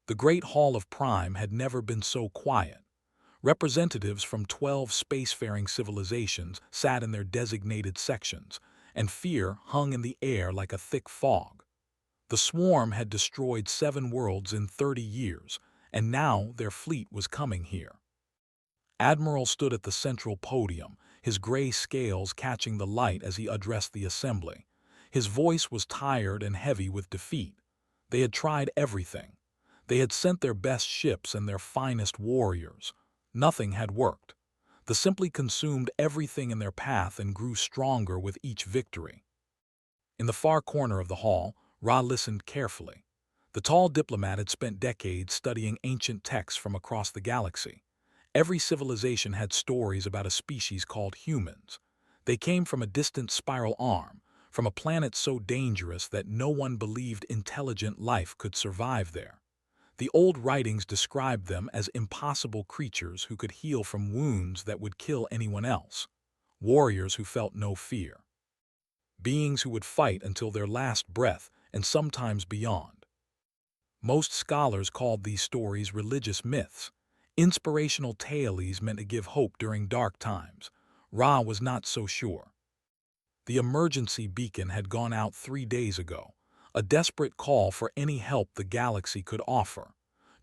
The Great Hall of Prime had never been so quiet. Representatives from 12 spacefaring civilizations sat in their designated sections, and fear hung in the air like a thick fog. The swarm had destroyed 7 worlds in 30 years, and now their fleet was coming here. Admiral stood at the central podium, his gray scales catching the light as he addressed the assembly. His voice was tired and heavy with defeat. They had tried everything. They had sent their best ships and their finest warriors. Nothing had worked. The simply consumed everything in their path and grew stronger with each victory. In the far corner of the hall, Ra listened carefully. The tall diplomat had spent decades studying ancient texts from across the galaxy. Every civilization had stories about a species called humans. They came from a distant spiral arm, from a planet so dangerous that no one believed intelligent life could survive there. The old writings described them as impossible creatures who could heal from wounds that would kill anyone else, warriors who felt no fear, beings who would fight until their last breath and sometimes beyond. Most scholars called these stories religious myths, inspirational tales meant to give hope during dark times. Ra was not so sure. The emergency beacon had gone out 3 days ago, a desperate call for any help the galaxy could offer.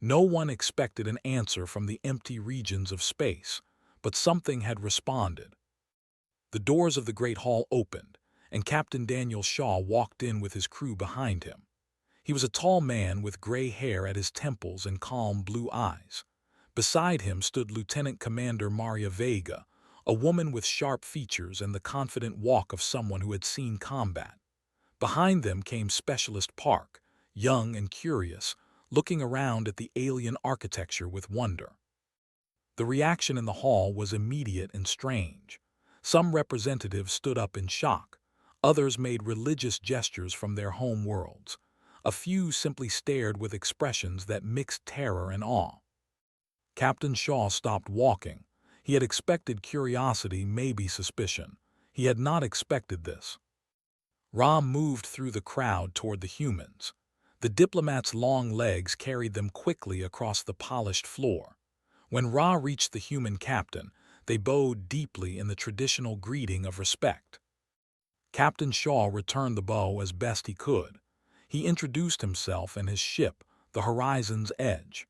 No one expected an answer from the empty regions of space, but something had responded. The doors of the Great Hall opened, and Captain Daniel Shaw walked in with his crew behind him. He was a tall man with gray hair at his temples and calm blue eyes. Beside him stood Lieutenant Commander Maria Vega, a woman with sharp features and the confident walk of someone who had seen combat. Behind them came Specialist Park, young and curious, looking around at the alien architecture with wonder. The reaction in the hall was immediate and strange. Some representatives stood up in shock. Others made religious gestures from their home worlds. A few simply stared with expressions that mixed terror and awe. Captain Shaw stopped walking. He had expected curiosity, maybe suspicion. He had not expected this. Ra moved through the crowd toward the humans. The diplomat's long legs carried them quickly across the polished floor. When Ra reached the human captain, they bowed deeply in the traditional greeting of respect. Captain Shaw returned the bow as best he could. He introduced himself and his ship, the Horizon's Edge.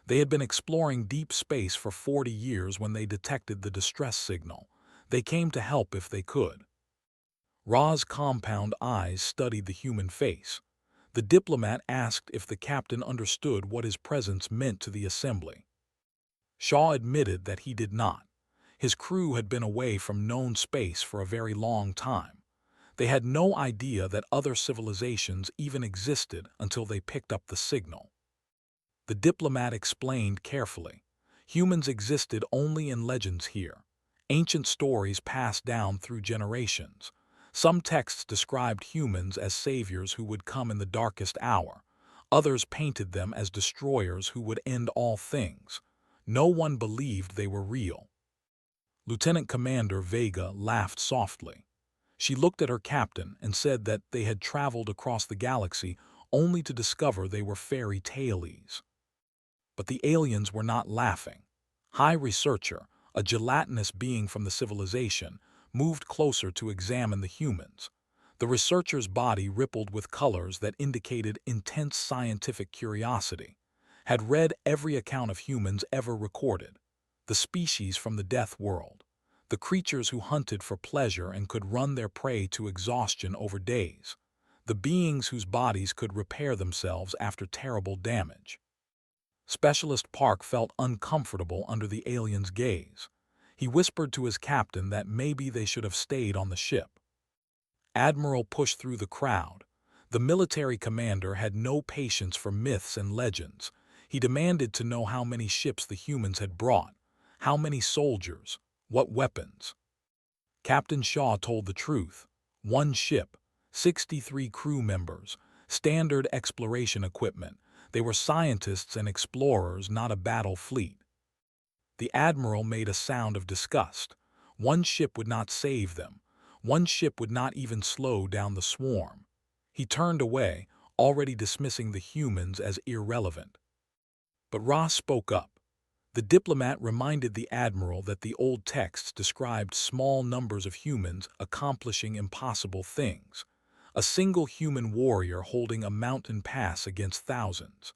They had been exploring deep space for 40 years when they detected the distress signal. They came to help if they could. Ra's compound eyes studied the human face. The diplomat asked if the captain understood what his presence meant to the assembly. Shaw admitted that he did not. His crew had been away from known space for a very long time. They had no idea that other civilizations even existed until they picked up the signal. The diplomat explained carefully. Humans existed only in legends here, ancient stories passed down through generations. Some texts described humans as saviors who would come in the darkest hour. Others painted them as destroyers who would end all things. No one believed they were real. Lieutenant Commander Vega laughed softly. She looked at her captain and said that they had traveled across the galaxy only to discover they were fairy tales. But the aliens were not laughing. High Researcher, a gelatinous being from the civilization, moved closer to examine the humans. The researcher's body rippled with colors that indicated intense scientific curiosity. Had read every account of humans ever recorded. The species from the death world. The creatures who hunted for pleasure and could run their prey to exhaustion over days. The beings whose bodies could repair themselves after terrible damage. Specialist Park felt uncomfortable under the alien's gaze. He whispered to his captain that maybe they should have stayed on the ship. Admiral pushed through the crowd. The military commander had no patience for myths and legends. He demanded to know how many ships the humans had brought, how many soldiers, what weapons. Captain Shaw told the truth. 1 ship, 63 crew members, standard exploration equipment. They were scientists and explorers, not a battle fleet. The admiral made a sound of disgust. 1 ship would not save them. 1 ship would not even slow down the swarm. He turned away, already dismissing the humans as irrelevant. But Ra spoke up. The diplomat reminded the admiral that the old texts described small numbers of humans accomplishing impossible things. A single human warrior holding a mountain pass against thousands.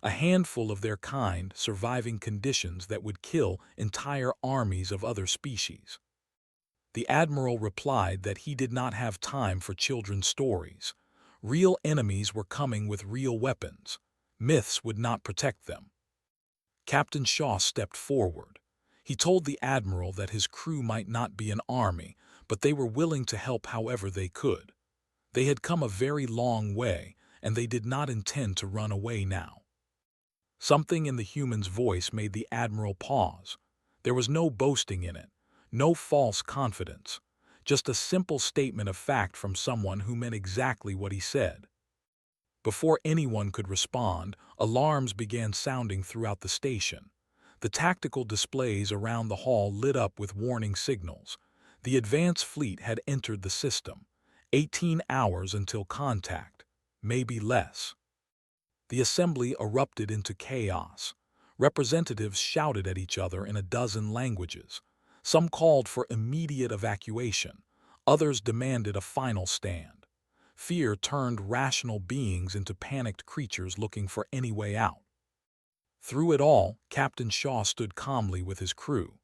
A handful of their kind surviving conditions that would kill entire armies of other species. The admiral replied that he did not have time for children's stories. Real enemies were coming with real weapons. Myths would not protect them. Captain Shaw stepped forward. He told the admiral that his crew might not be an army, but they were willing to help however they could. They had come a very long way, and they did not intend to run away now. Something in the human's voice made the admiral pause. There was no boasting in it, no false confidence, just a simple statement of fact from someone who meant exactly what he said. Before anyone could respond, alarms began sounding throughout the station. The tactical displays around the hall lit up with warning signals. The advance fleet had entered the system. 18 hours until contact, maybe less. The assembly erupted into chaos. Representatives shouted at each other in a dozen languages. Some called for immediate evacuation. Others demanded a final stand. Fear turned rational beings into panicked creatures looking for any way out. Through it all, Captain Shaw stood calmly with his crew.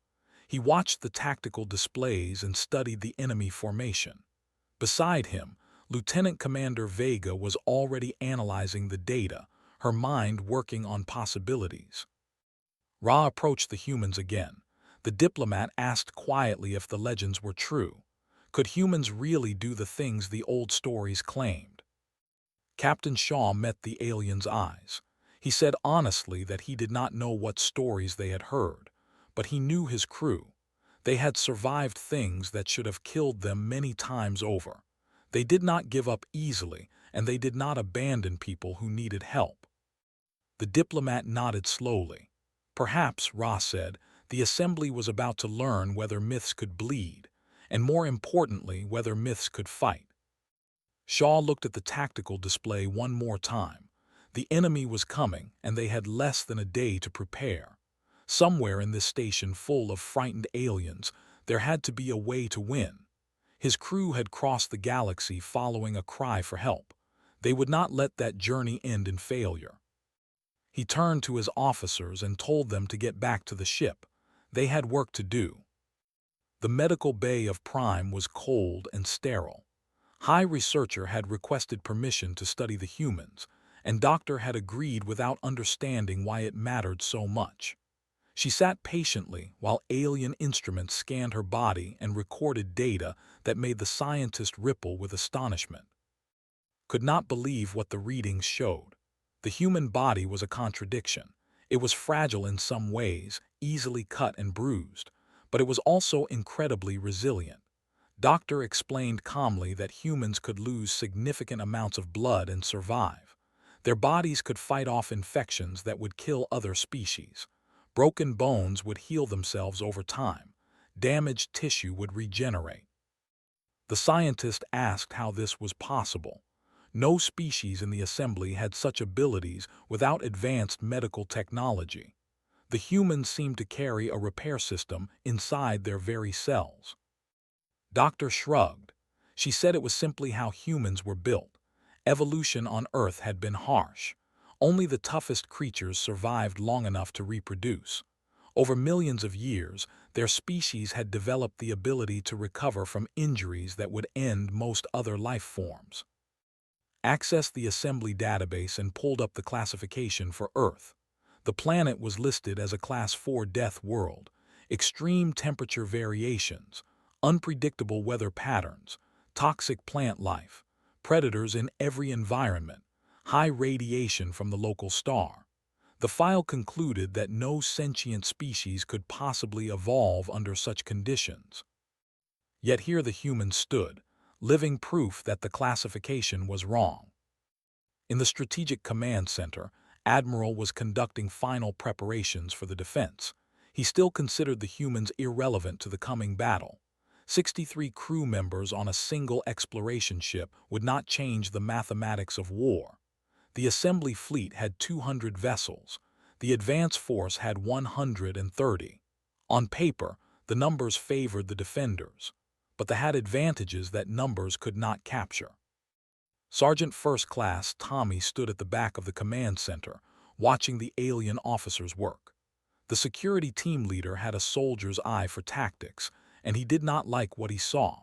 He watched the tactical displays and studied the enemy formation. Beside him, Lieutenant Commander Vega was already analyzing the data, her mind working on possibilities. Ra approached the humans again. The diplomat asked quietly if the legends were true. Could humans really do the things the old stories claimed? Captain Shaw met the alien's eyes. He said honestly that he did not know what stories they had heard, but he knew his crew. They had survived things that should have killed them many times over. They did not give up easily, and they did not abandon people who needed help. The diplomat nodded slowly. Perhaps, Ra said, the assembly was about to learn whether myths could bleed, and more importantly, whether myths could fight. Shaw looked at the tactical display one more time. The enemy was coming, and they had less than a day to prepare. Somewhere in this station full of frightened aliens, there had to be a way to win. His crew had crossed the galaxy following a cry for help. They would not let that journey end in failure. He turned to his officers and told them to get back to the ship. They had work to do. The medical bay of Prime was cold and sterile. High Researcher had requested permission to study the humans, and Doctor had agreed without understanding why it mattered so much. She sat patiently while alien instruments scanned her body and recorded data that made the scientist ripple with astonishment. Could not believe what the readings showed. The human body was a contradiction. It was fragile in some ways, easily cut and bruised, but it was also incredibly resilient. Doctor explained calmly that humans could lose significant amounts of blood and survive. Their bodies could fight off infections that would kill other species. Broken bones would heal themselves over time. Damaged tissue would regenerate. The scientist asked how this was possible. No species in the assembly had such abilities without advanced medical technology. The humans seemed to carry a repair system inside their very cells. Doctor shrugged. She said it was simply how humans were built. Evolution on Earth had been harsh. Only the toughest creatures survived long enough to reproduce. Over millions of years, their species had developed the ability to recover from injuries that would end most other life forms. Accessed the assembly database and pulled up the classification for Earth. The planet was listed as a Class 4 death world. Extreme temperature variations, unpredictable weather patterns, toxic plant life, predators in every environment, high radiation from the local star. The file concluded that no sentient species could possibly evolve under such conditions. Yet here the humans stood, living proof that the classification was wrong. In the Strategic Command Center, Admiral was conducting final preparations for the defense. He still considered the humans irrelevant to the coming battle. 63 crew members on a single exploration ship would not change the mathematics of war. The assembly fleet had 200 vessels. The advance force had 130. On paper, the numbers favored the defenders, but they had advantages that numbers could not capture. Sergeant First Class Tommy stood at the back of the command center, watching the alien officers work. The security team leader had a soldier's eye for tactics, and he did not like what he saw.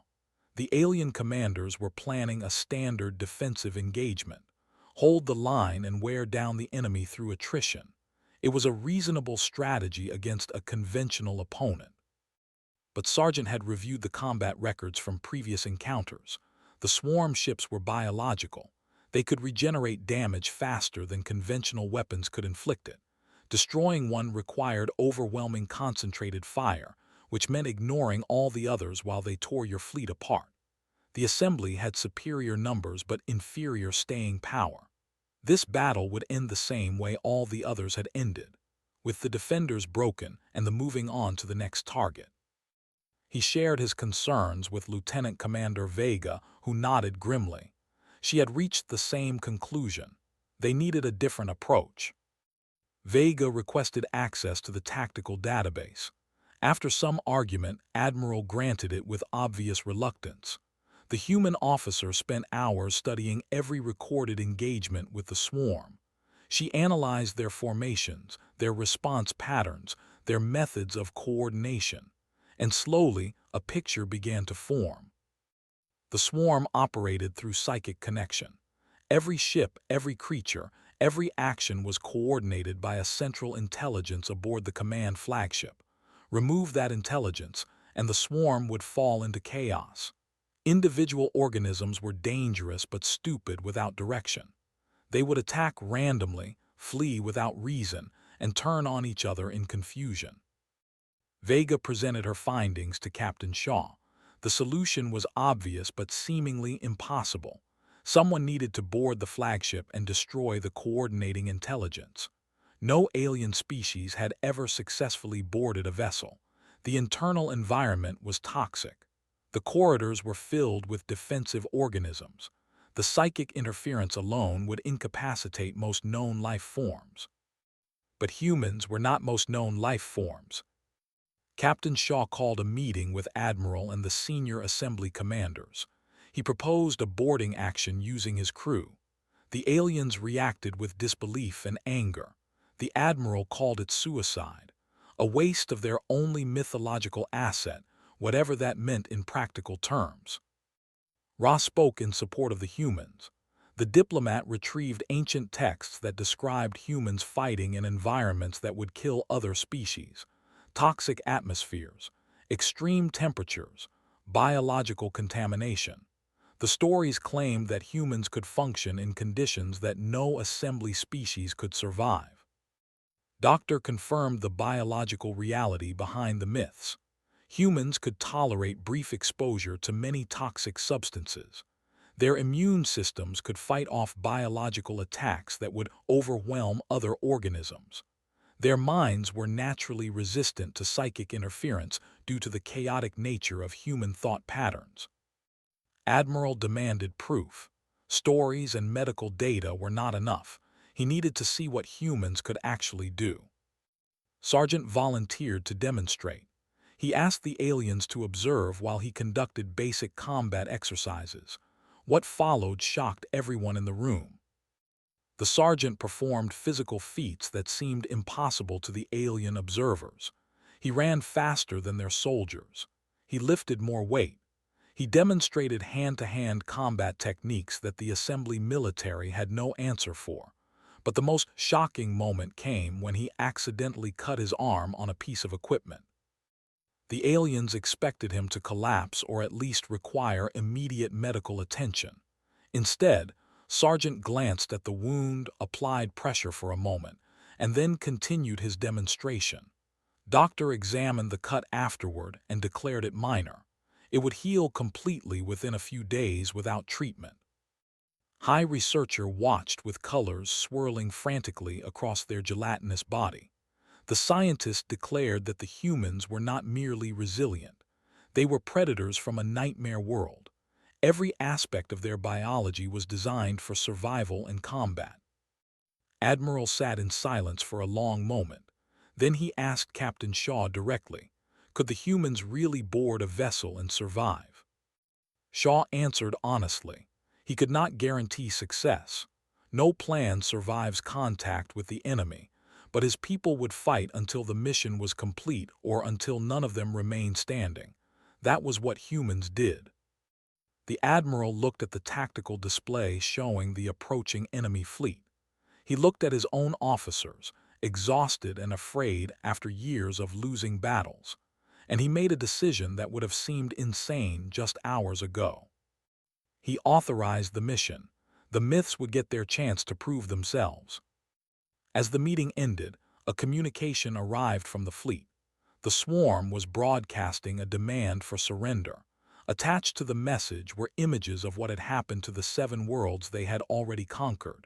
The alien commanders were planning a standard defensive engagement: hold the line and wear down the enemy through attrition. It was a reasonable strategy against a conventional opponent. But Sergeant had reviewed the combat records from previous encounters. The swarm ships were biological. They could regenerate damage faster than conventional weapons could inflict it. Destroying one required overwhelming concentrated fire, which meant ignoring all the others while they tore your fleet apart. The assembly had superior numbers but inferior staying power. This battle would end the same way all the others had ended, with the defenders broken and the moving on to the next target. He shared his concerns with Lieutenant Commander Vega, who nodded grimly. She had reached the same conclusion. They needed a different approach. Vega requested access to the tactical database. After some argument, Admiral granted it with obvious reluctance. The human officer spent hours studying every recorded engagement with the swarm. She analyzed their formations, their response patterns, their methods of coordination, and slowly a picture began to form. The swarm operated through psychic connection. Every ship, every creature, every action was coordinated by a central intelligence aboard the command flagship. Remove that intelligence, and the swarm would fall into chaos. Individual organisms were dangerous but stupid without direction. They would attack randomly, flee without reason, and turn on each other in confusion. Vega presented her findings to Captain Shaw. The solution was obvious but seemingly impossible. Someone needed to board the flagship and destroy the coordinating intelligence. No alien species had ever successfully boarded a vessel. The internal environment was toxic. The corridors were filled with defensive organisms. The psychic interference alone would incapacitate most known life forms. But humans were not most known life forms. Captain Shaw called a meeting with Admiral and the senior assembly commanders. He proposed a boarding action using his crew. The aliens reacted with disbelief and anger. The Admiral called it suicide, a waste of their only mythological asset, whatever that meant in practical terms. Ross spoke in support of the humans. The diplomat retrieved ancient texts that described humans fighting in environments that would kill other species: toxic atmospheres, extreme temperatures, biological contamination. The stories claimed that humans could function in conditions that no assembly species could survive. Doctor confirmed the biological reality behind the myths. Humans could tolerate brief exposure to many toxic substances. Their immune systems could fight off biological attacks that would overwhelm other organisms. Their minds were naturally resistant to psychic interference due to the chaotic nature of human thought patterns. Admiral demanded proof. Stories and medical data were not enough. He needed to see what humans could actually do. Sergeant volunteered to demonstrate. He asked the aliens to observe while he conducted basic combat exercises. What followed shocked everyone in the room. The sergeant performed physical feats that seemed impossible to the alien observers. He ran faster than their soldiers. He lifted more weight. He demonstrated hand-to-hand combat techniques that the assembly military had no answer for. But the most shocking moment came when he accidentally cut his arm on a piece of equipment. The aliens expected him to collapse or at least require immediate medical attention. Instead, Sergeant glanced at the wound, applied pressure for a moment, and then continued his demonstration. Doctor examined the cut afterward and declared it minor. It would heal completely within a few days without treatment. High researcher watched with colors swirling frantically across their gelatinous body. The scientists declared that the humans were not merely resilient. They were predators from a nightmare world. Every aspect of their biology was designed for survival and combat. Admiral sat in silence for a long moment. Then he asked Captain Shaw directly, could the humans really board a vessel and survive? Shaw answered honestly. He could not guarantee success. No plan survives contact with the enemy, but his people would fight until the mission was complete or until none of them remained standing. That was what humans did. The admiral looked at the tactical display showing the approaching enemy fleet. He looked at his own officers, exhausted and afraid after years of losing battles, and he made a decision that would have seemed insane just hours ago. He authorized the mission. The myths would get their chance to prove themselves. As the meeting ended, a communication arrived from the fleet. The swarm was broadcasting a demand for surrender. Attached to the message were images of what had happened to the 7 worlds they had already conquered.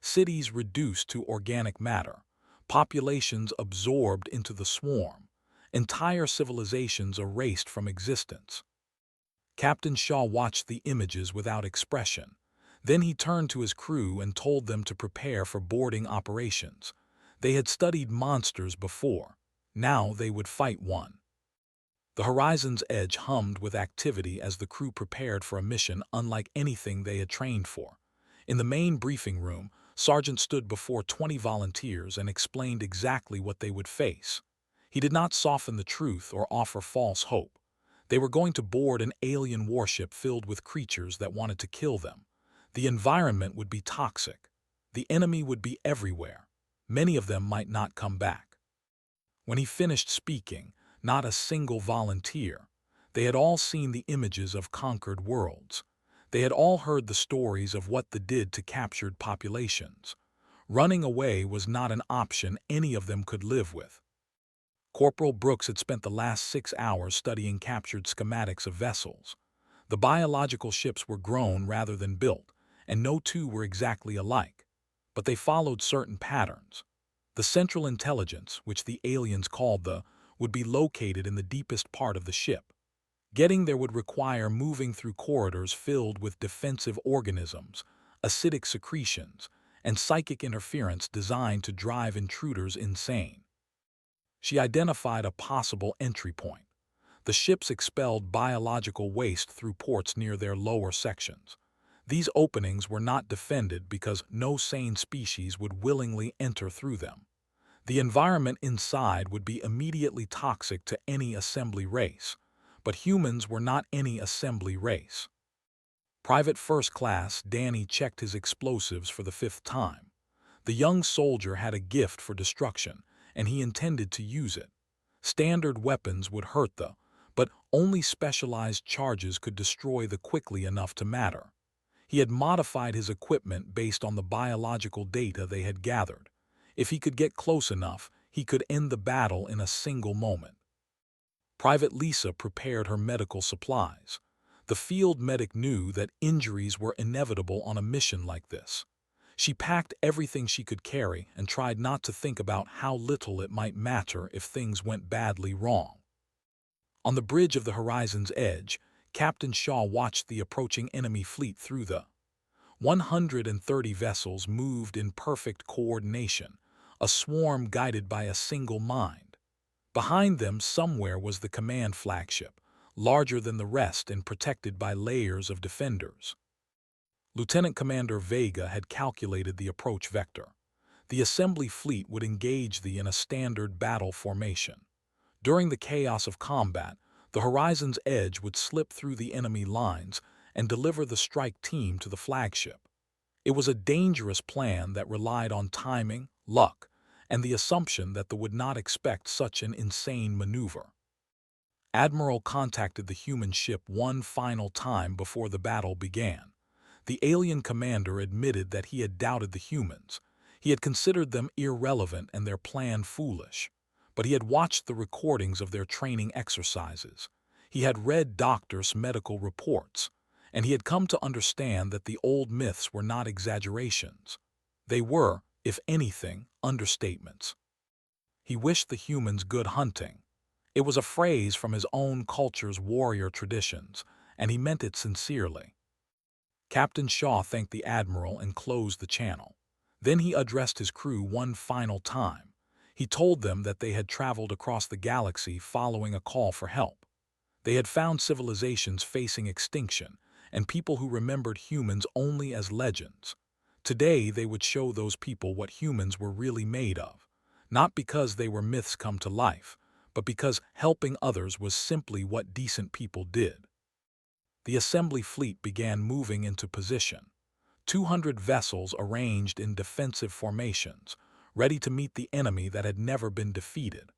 Cities reduced to organic matter, populations absorbed into the swarm, entire civilizations erased from existence. Captain Shaw watched the images without expression. Then he turned to his crew and told them to prepare for boarding operations. They had studied monsters before. Now they would fight one. The horizon's edge hummed with activity as the crew prepared for a mission unlike anything they had trained for. In the main briefing room, Sergeant stood before 20 volunteers and explained exactly what they would face. He did not soften the truth or offer false hope. They were going to board an alien warship filled with creatures that wanted to kill them. The environment would be toxic. The enemy would be everywhere. Many of them might not come back. When he finished speaking, not a single volunteer. They had all seen the images of conquered worlds. They had all heard the stories of what they did to captured populations. Running away was not an option any of them could live with. Corporal Brooks had spent the last 6 hours studying captured schematics of vessels. The biological ships were grown rather than built, and no two were exactly alike. But they followed certain patterns. The central intelligence, which the aliens called would be located in the deepest part of the ship. Getting there would require moving through corridors filled with defensive organisms, acidic secretions, and psychic interference designed to drive intruders insane. She identified a possible entry point. The ships expelled biological waste through ports near their lower sections. These openings were not defended because no sane species would willingly enter through them. The environment inside would be immediately toxic to any assembly race, but humans were not any assembly race. Private First Class Danny checked his explosives for the 5th time. The young soldier had a gift for destruction, and he intended to use it. Standard weapons would hurt but only specialized charges could destroy quickly enough to matter. He had modified his equipment based on the biological data they had gathered. If he could get close enough, he could end the battle in a single moment. Private Lisa prepared her medical supplies. The field medic knew that injuries were inevitable on a mission like this. She packed everything she could carry and tried not to think about how little it might matter if things went badly wrong. On the bridge of the horizon's edge, Captain Shaw watched the approaching enemy fleet through 130 vessels moved in perfect coordination, a swarm guided by a single mind. Behind them somewhere was the command flagship, larger than the rest and protected by layers of defenders. Lieutenant Commander Vega had calculated the approach vector. The assembly fleet would engage in a standard battle formation. During the chaos of combat, the horizon's edge would slip through the enemy lines and deliver the strike team to the flagship. It was a dangerous plan that relied on timing, luck, and the assumption that they would not expect such an insane maneuver. Admiral contacted the human ship one final time before the battle began. The alien commander admitted that he had doubted the humans. He had considered them irrelevant and their plan foolish. But he had watched the recordings of their training exercises. He had read doctors' medical reports, and he had come to understand that the old myths were not exaggerations. They were, if anything, understatements. He wished the humans good hunting. It was a phrase from his own culture's warrior traditions, and he meant it sincerely. Captain Shaw thanked the admiral and closed the channel. Then he addressed his crew one final time. He told them that they had traveled across the galaxy following a call for help. They had found civilizations facing extinction and people who remembered humans only as legends. Today, they would show those people what humans were really made of, not because they were myths come to life, but because helping others was simply what decent people did. The assembly fleet began moving into position. 200 vessels arranged in defensive formations, ready to meet the enemy that had never been defeated.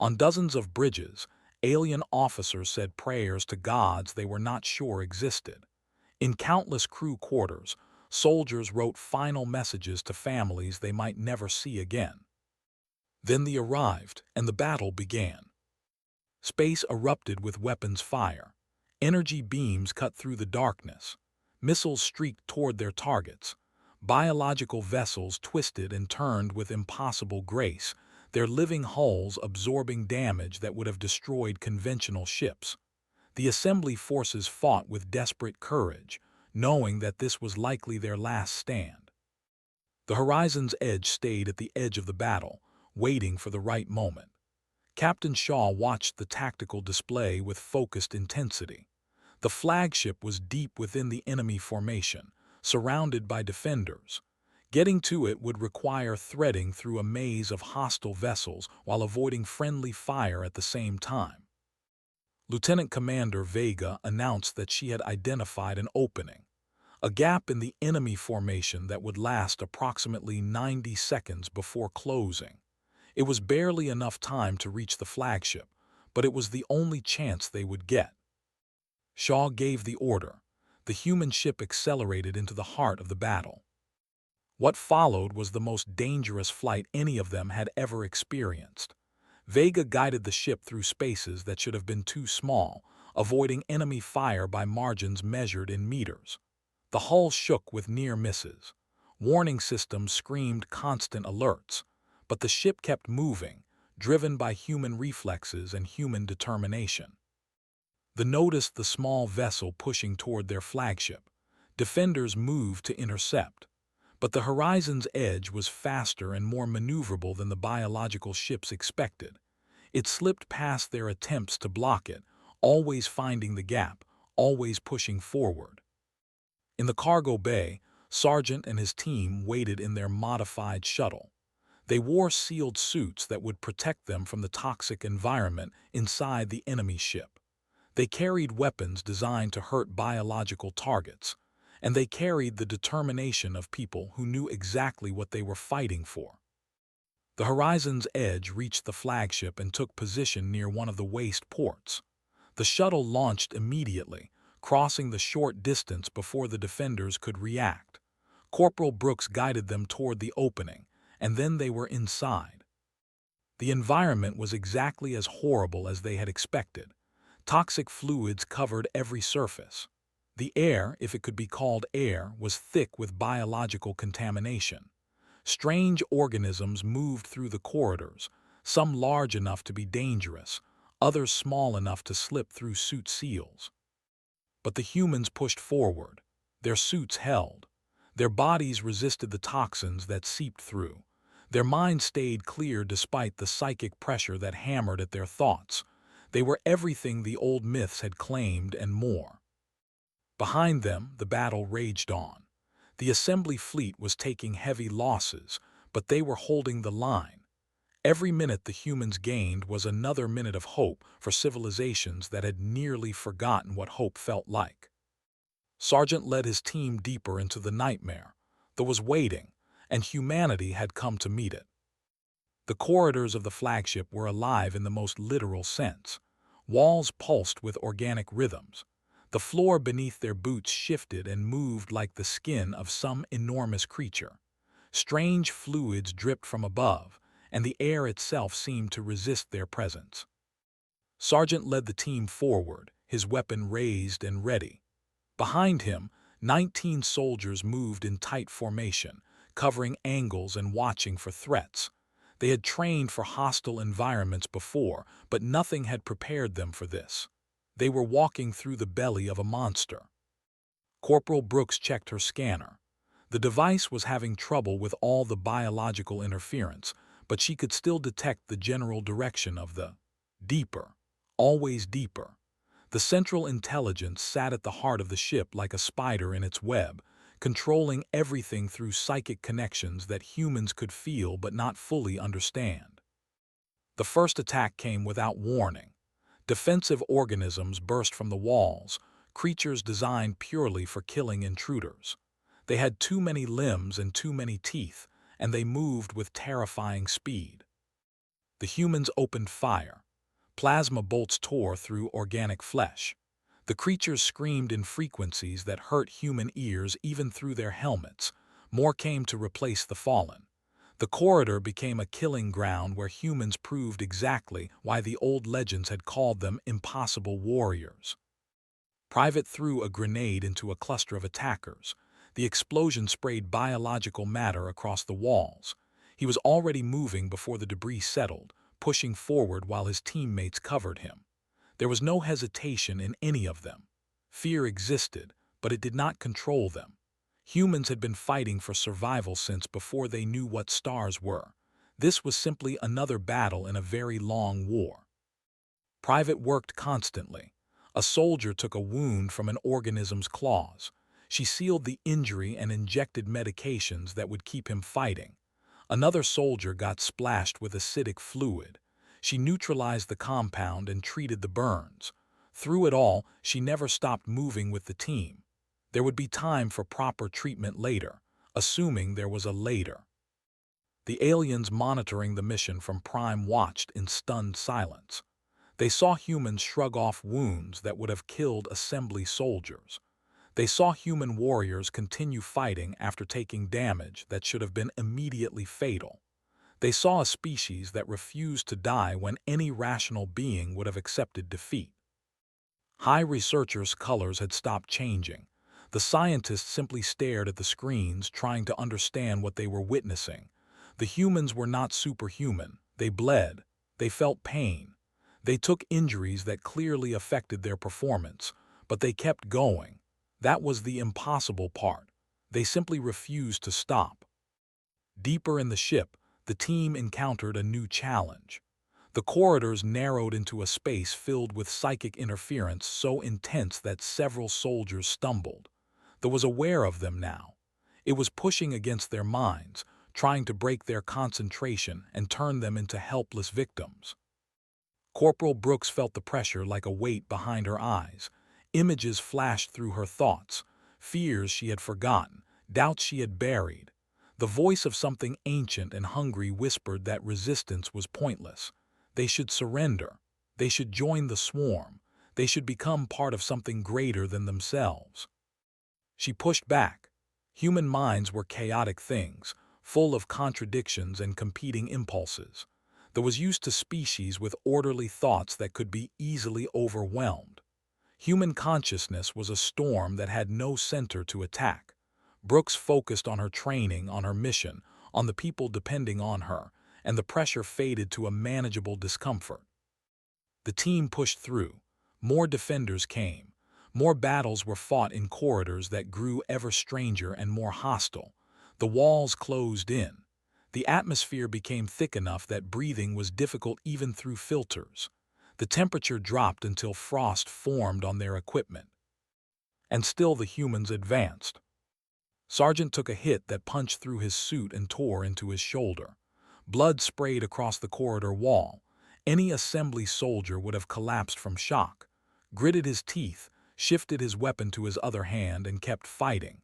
On dozens of bridges, alien officers said prayers to gods they were not sure existed. In countless crew quarters, soldiers wrote final messages to families they might never see again. Then they arrived, and the battle began. Space erupted with weapons fire. Energy beams cut through the darkness. Missiles streaked toward their targets. Biological vessels twisted and turned with impossible grace, their living hulls absorbing damage that would have destroyed conventional ships. The assembly forces fought with desperate courage, knowing that this was likely their last stand. The Horizon's Edge stayed at the edge of the battle, waiting for the right moment. Captain Shaw watched the tactical display with focused intensity. The flagship was deep within the enemy formation, surrounded by defenders. Getting to it would require threading through a maze of hostile vessels while avoiding friendly fire at the same time. Lieutenant Commander Vega announced that she had identified an opening, a gap in the enemy formation that would last approximately 90 seconds before closing. It was barely enough time to reach the flagship, but it was the only chance they would get. Shaw gave the order. The human ship accelerated into the heart of the battle. What followed was the most dangerous flight any of them had ever experienced. Vega guided the ship through spaces that should have been too small, avoiding enemy fire by margins measured in meters. The hull shook with near misses. Warning systems screamed constant alerts, but the ship kept moving, driven by human reflexes and human determination. They noticed the small vessel pushing toward their flagship. Defenders moved to intercept. But the Horizon's Edge was faster and more maneuverable than the biological ships expected. It slipped past their attempts to block it, always finding the gap, always pushing forward. In the cargo bay, Sargent and his team waited in their modified shuttle. They wore sealed suits that would protect them from the toxic environment inside the enemy ship. They carried weapons designed to hurt biological targets, and they carried the determination of people who knew exactly what they were fighting for. The Horizon's Edge reached the flagship and took position near one of the waste ports. The shuttle launched immediately, crossing the short distance before the defenders could react. Corporal Brooks guided them toward the opening, and then they were inside. The environment was exactly as horrible as they had expected. Toxic fluids covered every surface. The air, if it could be called air, was thick with biological contamination. Strange organisms moved through the corridors, some large enough to be dangerous, others small enough to slip through suit seals. But the humans pushed forward. Their suits held. Their bodies resisted the toxins that seeped through. Their minds stayed clear despite the psychic pressure that hammered at their thoughts. They were everything the old myths had claimed and more. Behind them, the battle raged on. The assembly fleet was taking heavy losses, but they were holding the line. Every minute the humans gained was another minute of hope for civilizations that had nearly forgotten what hope felt like. Sargent led his team deeper into the nightmare. There was waiting, and humanity had come to meet it. The corridors of the flagship were alive in the most literal sense. Walls pulsed with organic rhythms. The floor beneath their boots shifted and moved like the skin of some enormous creature. Strange fluids dripped from above, and the air itself seemed to resist their presence. Sargent led the team forward, his weapon raised and ready. Behind him, 19 soldiers moved in tight formation, covering angles and watching for threats. They had trained for hostile environments before, but nothing had prepared them for this. They were walking through the belly of a monster. Corporal Brooks checked her scanner. The device was having trouble with all the biological interference, but she could still detect the general direction of the deeper, always deeper. The central intelligence sat at the heart of the ship like a spider in its web, controlling everything through psychic connections that humans could feel but not fully understand. The first attack came without warning. Defensive organisms burst from the walls, creatures designed purely for killing intruders. They had too many limbs and too many teeth, and they moved with terrifying speed. The humans opened fire. Plasma bolts tore through organic flesh. The creatures screamed in frequencies that hurt human ears even through their helmets. More came to replace the fallen. The corridor became a killing ground where humans proved exactly why the old legends had called them impossible warriors. Private threw a grenade into a cluster of attackers. The explosion sprayed biological matter across the walls. He was already moving before the debris settled, pushing forward while his teammates covered him. There was no hesitation in any of them. Fear existed, but it did not control them. Humans had been fighting for survival since before they knew what stars were. This was simply another battle in a very long war. Private worked constantly. A soldier took a wound from an organism's claws. She sealed the injury and injected medications that would keep him fighting. Another soldier got splashed with acidic fluid. She neutralized the compound and treated the burns. Through it all, she never stopped moving with the team. There would be time for proper treatment later, assuming there was a later. The aliens monitoring the mission from Prime watched in stunned silence. They saw humans shrug off wounds that would have killed assembly soldiers. They saw human warriors continue fighting after taking damage that should have been immediately fatal. They saw a species that refused to die when any rational being would have accepted defeat. High researchers' colors had stopped changing. The scientists simply stared at the screens, trying to understand what they were witnessing. The humans were not superhuman. They bled. They felt pain. They took injuries that clearly affected their performance, but they kept going. That was the impossible part. They simply refused to stop. Deeper in the ship, the team encountered a new challenge. The corridors narrowed into a space filled with psychic interference so intense that several soldiers stumbled. There was aware of them now. It was pushing against their minds, trying to break their concentration and turn them into helpless victims. Corporal Brooks felt the pressure like a weight behind her eyes. Images flashed through her thoughts, fears she had forgotten, doubts she had buried. The voice of something ancient and hungry whispered that resistance was pointless. They should surrender. They should join the swarm. They should become part of something greater than themselves. She pushed back. Human minds were chaotic things, full of contradictions and competing impulses. There was used to species with orderly thoughts that could be easily overwhelmed. Human consciousness was a storm that had no center to attack. Brooks focused on her training, on her mission, on the people depending on her, and the pressure faded to a manageable discomfort. The team pushed through. More defenders came. More battles were fought in corridors that grew ever stranger and more hostile. The walls closed in. The atmosphere became thick enough that breathing was difficult even through filters. The temperature dropped until frost formed on their equipment. And still the humans advanced. Sergeant took a hit that punched through his suit and tore into his shoulder. Blood sprayed across the corridor wall. Any assembly soldier would have collapsed from shock. Gritted his teeth, shifted his weapon to his other hand, and kept fighting.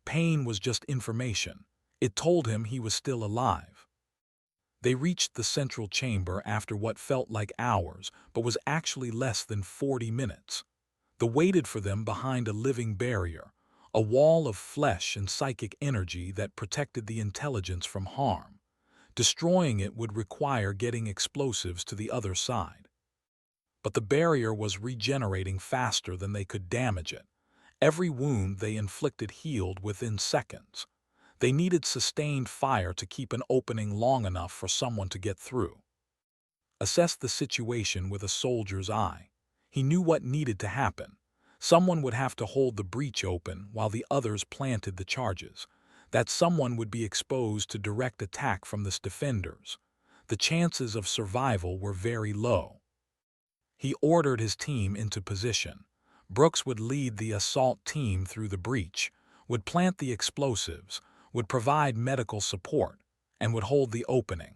Pain was just information. It told him he was still alive. They reached the central chamber after what felt like hours, but was actually less than 40 minutes. They waited for them behind a living barrier, a wall of flesh and psychic energy that protected the intelligence from harm. Destroying it would require getting explosives to the other side. But the barrier was regenerating faster than they could damage it. Every wound they inflicted healed within seconds. They needed sustained fire to keep an opening long enough for someone to get through. Assessed the situation with a soldier's eye. He knew what needed to happen. Someone would have to hold the breach open while the others planted the charges. that someone would be exposed to direct attack from the defenders. The chances of survival were very low. He ordered his team into position. Brooks would lead the assault team through the breach, would plant the explosives, would provide medical support, and would hold the opening.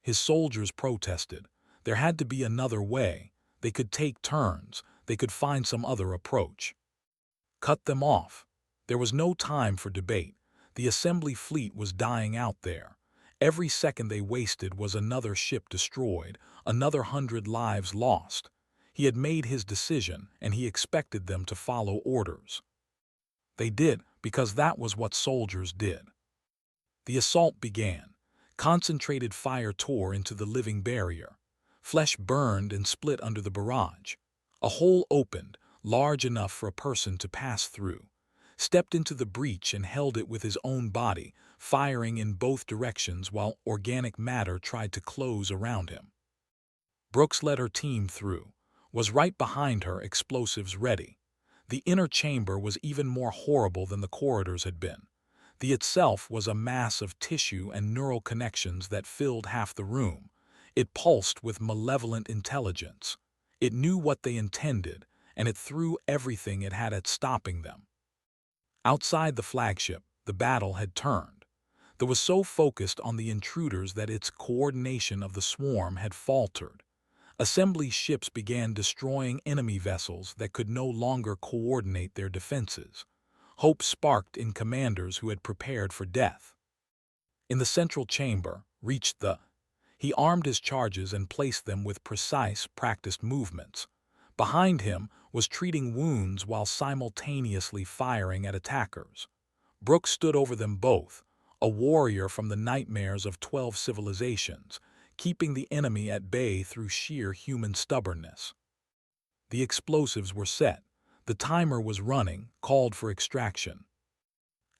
His soldiers protested. There had to be another way. They could take turns. They could find some other approach. Cut them off. There was no time for debate. The assembly fleet was dying out there. Every second they wasted was another ship destroyed, another 100 lives lost. He had made his decision, and he expected them to follow orders. They did, because that was what soldiers did. The assault began. Concentrated fire tore into the living barrier. Flesh burned and split under the barrage. A hole opened, large enough for a person to pass through. Stepped into the breach and held it with his own body, firing in both directions while organic matter tried to close around him. Brooks led her team through, was right behind her, explosives ready. The inner chamber was even more horrible than the corridors had been. The itself was a mass of tissue and neural connections that filled half the room. It pulsed with malevolent intelligence. It knew what they intended, and it threw everything it had at stopping them. Outside the flagship, the battle had turned. It was so focused on the intruders that its coordination of the swarm had faltered. Assembly ships began destroying enemy vessels that could no longer coordinate their defenses. Hope sparked in commanders who had prepared for death. In the central chamber, he armed his charges and placed them with precise, practiced movements. Behind him was treating wounds while simultaneously firing at attackers. Brooks stood over them both, a warrior from the nightmares of 12 civilizations, keeping the enemy at bay through sheer human stubbornness. The explosives were set. The timer was running, called for extraction.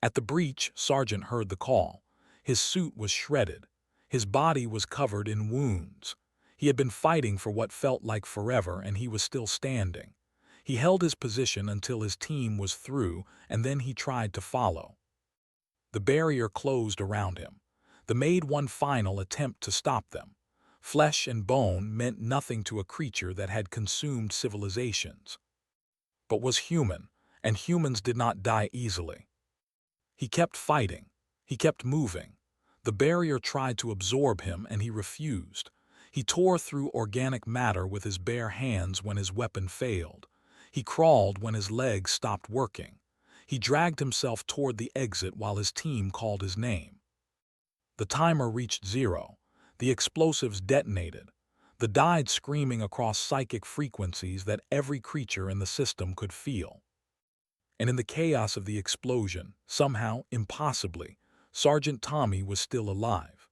At the breach, Sergeant heard the call. His suit was shredded. His body was covered in wounds. He had been fighting for what felt like forever, and he was still standing. He held his position until his team was through, and then he tried to follow. The barrier closed around him. They made one final attempt to stop them. Flesh and bone meant nothing to a creature that had consumed civilizations, but was human, and humans did not die easily. He kept fighting. He kept moving. The barrier tried to absorb him, and he refused. He tore through organic matter with his bare hands when his weapon failed. He crawled when his legs stopped working. He dragged himself toward the exit while his team called his name. The timer reached 0. The explosives detonated. They died screaming across psychic frequencies that every creature in the system could feel. And in the chaos of the explosion, somehow, impossibly, Sergeant Tommy was still alive.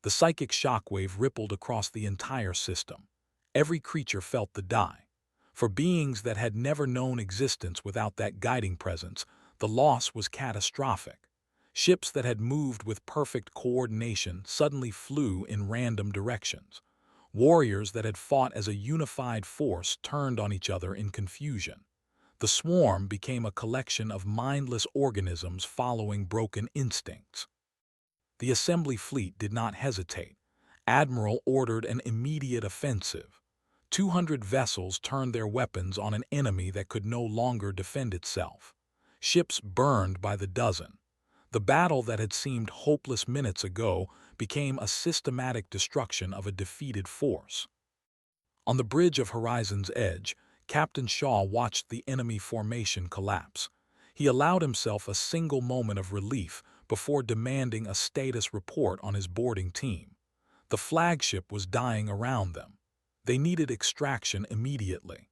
The psychic shockwave rippled across the entire system. Every creature felt the die. For beings that had never known existence without that guiding presence, the loss was catastrophic. Ships that had moved with perfect coordination suddenly flew in random directions. Warriors that had fought as a unified force turned on each other in confusion. The swarm became a collection of mindless organisms following broken instincts. The assembly fleet did not hesitate. Admiral ordered an immediate offensive. 200 vessels turned their weapons on an enemy that could no longer defend itself. Ships burned by the dozen. The battle that had seemed hopeless minutes ago became a systematic destruction of a defeated force. On the bridge of Horizon's Edge, Captain Shaw watched the enemy formation collapse. He allowed himself a single moment of relief before demanding a status report on his boarding team. The flagship was dying around them. They needed extraction immediately.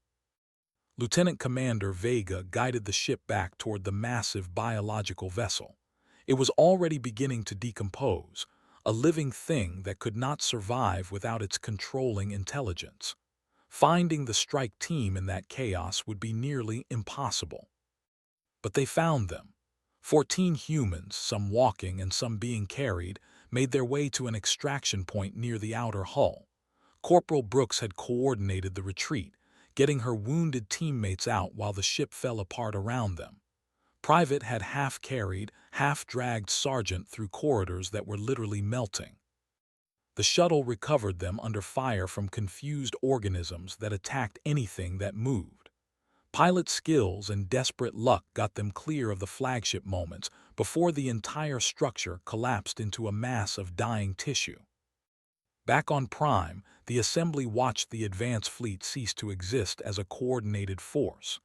Lieutenant Commander Vega guided the ship back toward the massive biological vessel. It was already beginning to decompose, a living thing that could not survive without its controlling intelligence. Finding the strike team in that chaos would be nearly impossible. But they found them. 14 humans, some walking and some being carried, made their way to an extraction point near the outer hull. Corporal Brooks had coordinated the retreat, getting her wounded teammates out while the ship fell apart around them. Private had half carried, half-dragged sergeant through corridors that were literally melting. The shuttle recovered them under fire from confused organisms that attacked anything that moved. Pilot skills and desperate luck got them clear of the flagship moments before the entire structure collapsed into a mass of dying tissue. Back on Prime, the Assembly watched the advance fleet cease to exist as a coordinated force.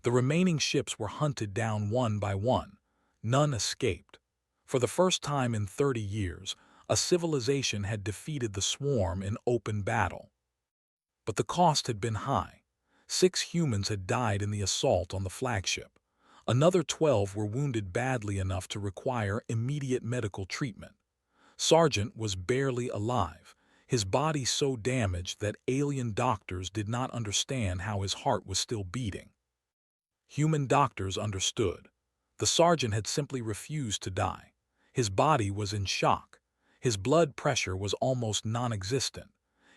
The remaining ships were hunted down one by one. None escaped. For the first time in 30 years, a civilization had defeated the swarm in open battle. But the cost had been high. 6 humans had died in the assault on the flagship. Another 12 were wounded badly enough to require immediate medical treatment. Sargent was barely alive, his body so damaged that alien doctors did not understand how his heart was still beating. Human doctors understood. The sergeant had simply refused to die. His body was in shock. His blood pressure was almost non-existent.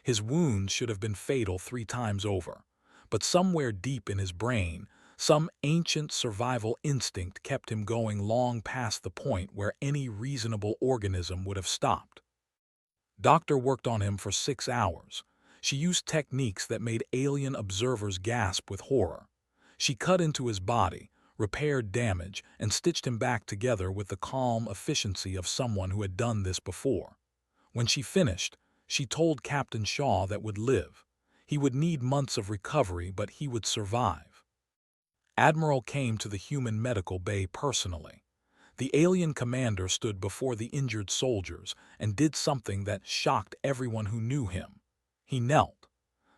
His wounds should have been fatal 3 times over. But somewhere deep in his brain, some ancient survival instinct kept him going long past the point where any reasonable organism would have stopped. Doctor worked on him for 6 hours. She used techniques that made alien observers gasp with horror. She cut into his body, repaired damage, and stitched him back together with the calm efficiency of someone who had done this before. When she finished, she told Captain Shaw that would live. He would need months of recovery, but he would survive. Admiral came to the human medical bay personally. The alien commander stood before the injured soldiers and did something that shocked everyone who knew him. He knelt.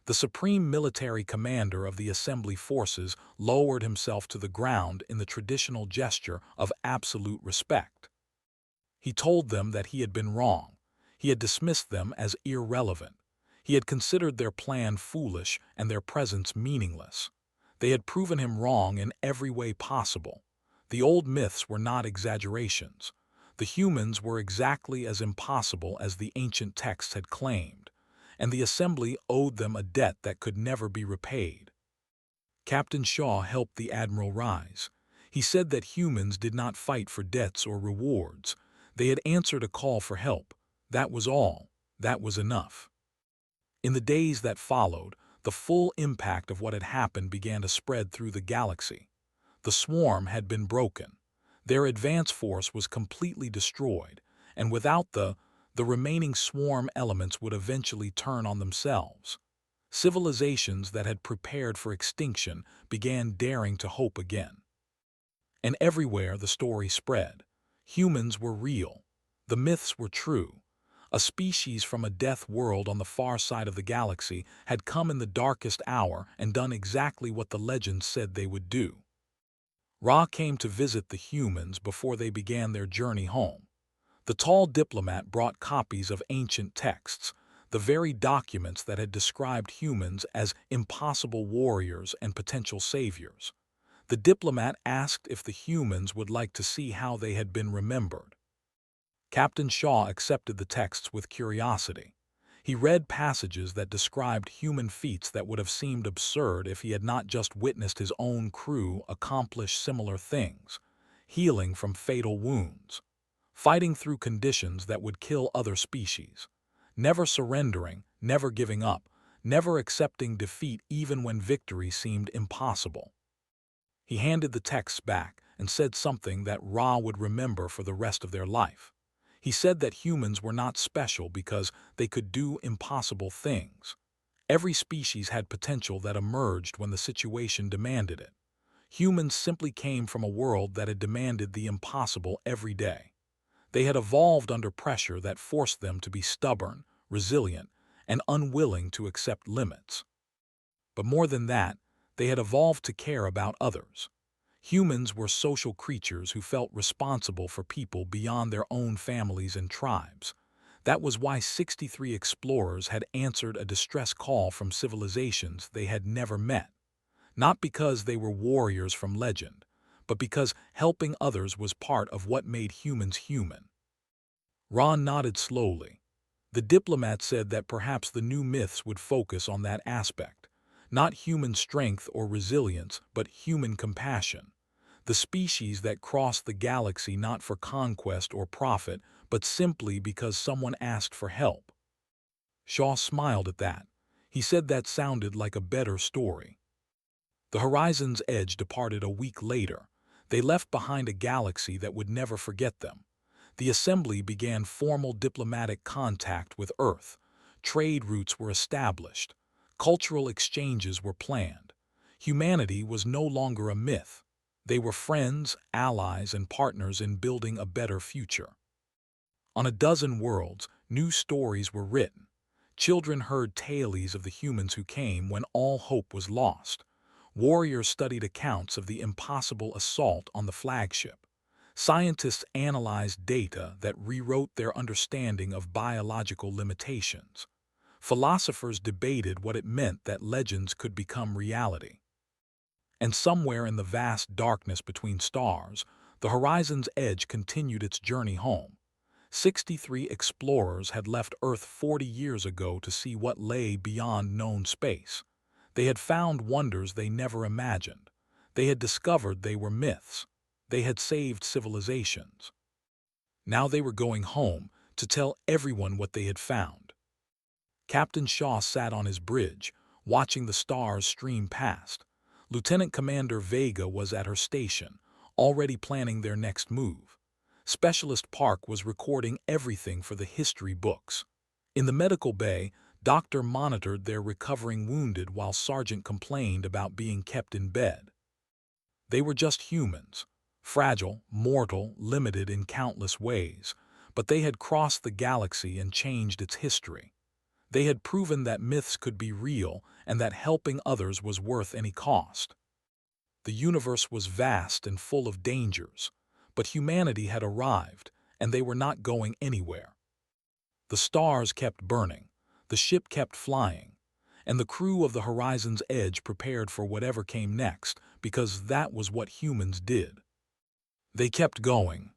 The supreme military commander of the Assembly forces lowered himself to the ground in the traditional gesture of absolute respect. He told them that he had been wrong. He had dismissed them as irrelevant. He had considered their plan foolish and their presence meaningless. They had proven him wrong in every way possible. The old myths were not exaggerations. The humans were exactly as impossible as the ancient texts had claimed, and the Assembly owed them a debt that could never be repaid. Captain Shaw helped the Admiral rise. He said that humans did not fight for debts or rewards. They had answered a call for help. That was all. That was enough. In the days that followed, the full impact of what had happened began to spread through the galaxy. The swarm had been broken. Their advance force was completely destroyed, and without the remaining swarm elements would eventually turn on themselves. Civilizations that had prepared for extinction began daring to hope again. And everywhere the story spread. Humans were real. The myths were true. A species from a death world on the far side of the galaxy had come in the darkest hour and done exactly what the legends said they would do. Ra came to visit the humans before they began their journey home. The tall diplomat brought copies of ancient texts, the very documents that had described humans as impossible warriors and potential saviors. The diplomat asked if the humans would like to see how they had been remembered. Captain Shaw accepted the texts with curiosity. He read passages that described human feats that would have seemed absurd if he had not just witnessed his own crew accomplish similar things, healing from fatal wounds, fighting through conditions that would kill other species, never surrendering, never giving up, never accepting defeat even when victory seemed impossible. He handed the texts back and said something that Ra would remember for the rest of their life. He said that humans were not special because they could do impossible things. Every species had potential that emerged when the situation demanded it. Humans simply came from a world that had demanded the impossible every day. They had evolved under pressure that forced them to be stubborn, resilient, and unwilling to accept limits. But more than that, they had evolved to care about others. Humans were social creatures who felt responsible for people beyond their own families and tribes. That was why 63 explorers had answered a distress call from civilizations they had never met. Not because they were warriors from legend, but because helping others was part of what made humans human. Ron nodded slowly. The diplomat said that perhaps the new myths would focus on that aspect. Not human strength or resilience, but human compassion. the species that crossed the galaxy not for conquest or profit, but simply because someone asked for help. Shaw smiled at that. He said that sounded like a better story. The Horizon's Edge departed a week later. They left behind a galaxy that would never forget them. The assembly began formal diplomatic contact with Earth. Trade routes were established. Cultural exchanges were planned. Humanity was no longer a myth. They were friends, allies, and partners in building a better future. On a dozen worlds, new stories were written. Children heard tales of the humans who came when all hope was lost. Warriors studied accounts of the impossible assault on the flagship. Scientists analyzed data that rewrote their understanding of biological limitations. Philosophers debated what it meant that legends could become reality. And somewhere in the vast darkness between stars, the Horizon's Edge continued its journey home. 63 explorers had left Earth 40 years ago to see what lay beyond known space. They had found wonders they never imagined. They had discovered they were myths. They had saved civilizations. Now they were going home to tell everyone what they had found. Captain Shaw sat on his bridge, watching the stars stream past. Lieutenant Commander Vega was at her station, already planning their next move. Specialist Park was recording everything for the history books. In the medical bay, Doctor monitored their recovering wounded while Sergeant complained about being kept in bed. They were just humans, fragile, mortal, limited in countless ways, but they had crossed the galaxy and changed its history. They had proven that myths could be real and that helping others was worth any cost. The universe was vast and full of dangers, but humanity had arrived, and they were not going anywhere. The stars kept burning, the ship kept flying, and the crew of the Horizon's Edge prepared for whatever came next, because that was what humans did. They kept going,